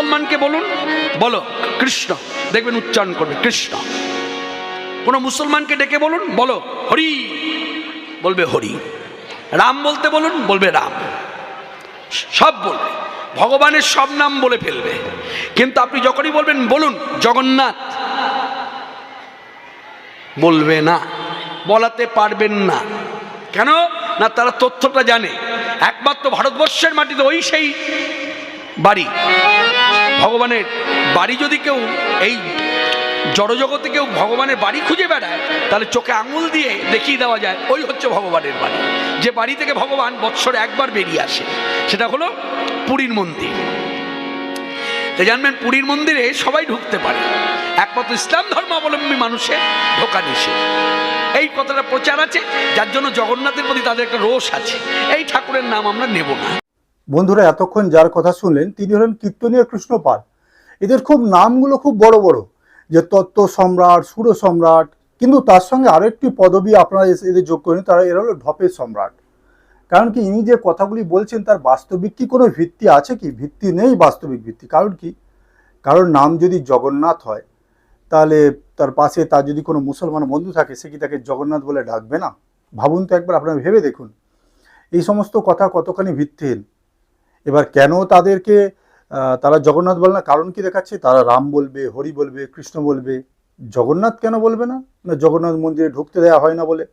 মুসলমানকে বলুন, বলো কৃষ্ণ, দেখবেন উচ্চারণ করবে কৃষ্ণ। কোনো মুসলমানকে ডেকে বলুন, বলো হরি, বলবে হরি। রাম বলতে বলুন, বলবে রাম। সব বলবে, ভগবানের সব নাম বলে ফেলবে। কিন্তু আপনি যখনই বলবেন বলুন জগন্নাথ, বলবে না, বলাতে পারবেন না। কেন না, তারা তথ্যটা জানে। একমাত্র ভারতবর্ষের মাটিতে ওই সেই বাড়ি, ভগবানের বাড়ি। যদি কেউ এই জড়জগতে কেউ ভগবানের বাড়ি খুঁজে বেড়ায়, তাহলে চোখে আঙুল দিয়ে দেখিয়ে দেওয়া যায় ওই হচ্ছে ভগবানের বাড়ি। যে বাড়ি থেকে ভগবান বৎসরে একবার বেরিয়ে আসে, সেটা হলো পুরীর মন্দির। তাই জানবেন, পুরীর মন্দিরে সবাই ঢুকতে পারে, একমাত্র ইসলাম ধর্মাবলম্বী মানুষের ঢোকা নিষেধ। এই কথাটা প্রচার আছে, যার জন্য জগন্নাথের প্রতি তাদের একটা রোষ আছে। এই ঠাকুরের নাম আমরা নেব না। বন্ধুরা, এতক্ষণ যার কথা শুনলেন তিনি হলেন কীর্তনীয় কৃষ্ণপাল। এদের খুব নামগুলো খুব বড় বড়, যে তত্ত্ব সম্রাট, সুর সম্রাট, কিন্তু তার সঙ্গে আরো একটি পদবী আপনারা এদের যোগ করেন, তারা এরা হলো ঢপের সম্রাট। কারণ কি, ইনি যে কথাগুলি বলছেন তার বাস্তবিক কি কোনো ভিত্তি আছে কি? ভিত্তি নেই, বাস্তবিক ভিত্তি। কারণ কি, কারোর নাম যদি জগন্নাথ হয়, তাহলে তার পাশে তার যদি কোনো মুসলমান বন্ধু থাকে, সে কি তাকে জগন্নাথ বলে ডাকবে না? ভাবুন তো একবার, আপনারা ভেবে দেখুন এই সমস্ত কথা কতখানি ভিত্তিহীন। এবার কেন তাদেরকে তারা জগন্নাথ বলে না, কারণ কি দেখাচ্ছে? তারা রাম বলবে, হরি বলবে, কৃষ্ণ বলবে, জগন্নাথ কেন বলবে না? না, জগন্নাথ মন্দিরে ঢুকতে দেওয়া হয় না বলে।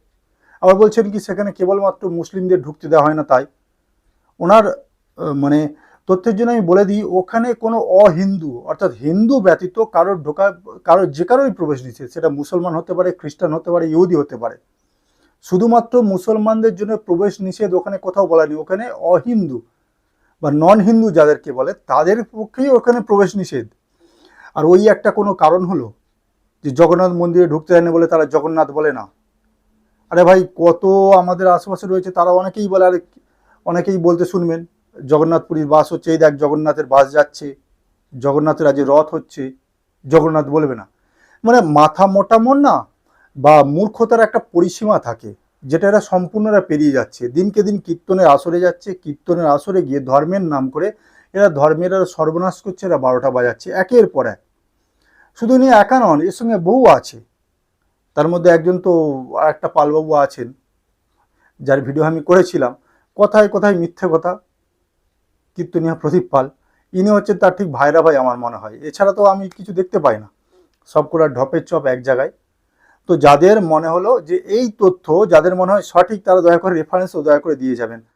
আবার বলছেন কি সেখানে কেবলমাত্র মুসলিমদের ঢুকতে দেওয়া হয় না তাই। ওনার মানে তথ্যের জন্য আমি বলে দিই, ওখানে কোনো অহিন্দু অর্থাৎ হিন্দু ব্যতীত কারোর ঢোকা, যে কারোরই প্রবেশ নিষেধ। সেটা মুসলমান হতে পারে, খ্রিস্টান হতে পারে, ইহুদি হতে পারে। শুধুমাত্র মুসলমানদের জন্য প্রবেশ নিষেধ ওখানে কোথাও বলা নেই। ওখানে অহিন্দু বা নন হিন্দু যাদেরকে বলে, তাদের পক্ষেই ওখানে প্রবেশ নিষেধ। আর ওই একটা কোনো কারণ হলো যে জগন্নাথ মন্দিরে ঢুকতে দেয়নি বলে তারা জগন্নাথ বলে না। আরে ভাই, কত আমাদের আশেপাশে রয়েছে, তারা অনেকেই বলে, আরে অনেকেই বলতে শুনবেন, জগন্নাথপুরীর বাস হচ্ছে, এই দেখ জগন্নাথের বাস যাচ্ছে, জগন্নাথের আজ রথ হচ্ছে, জগন্নাথ বলবে না। মানে মাথা মোটা মন না, বা মূর্খতার একটা পরিসীমা থাকে, যেটা এরা সম্পূর্ণরা পেরিয়ে যাচ্ছে। দিনকে দিন কীর্তনের আসরে যাচ্ছে, কীর্তনের আসরে গিয়ে ধর্মের নাম করে এরা ধর্মের সর্বনাশ করছে, এরা 12টা বাজাচ্ছে একের পর এক। শুধু নিয়ে একা নন, এর সঙ্গে বহু আছে। তার মধ্যে একজন তো আর একটা পালবাবু আছেন, যার ভিডিও আমি করেছিলাম, কথায় কথায় মিথ্যে কথা, কীর্তনীয় প্রদীপ পাল। ইনি হচ্ছেন তার ঠিক ভাইরা ভাই আমার মনে হয়। এছাড়া তো আমি কিছু দেখতে পাই না, সবকটা ঢপের চপ এক জায়গায়। তো যাদের মনে হলো যে এই তথ্য যাদের মনে হয় সঠিক, তারা দয়া করে রেফারেন্সও দয়া করে দিয়ে যাবেন।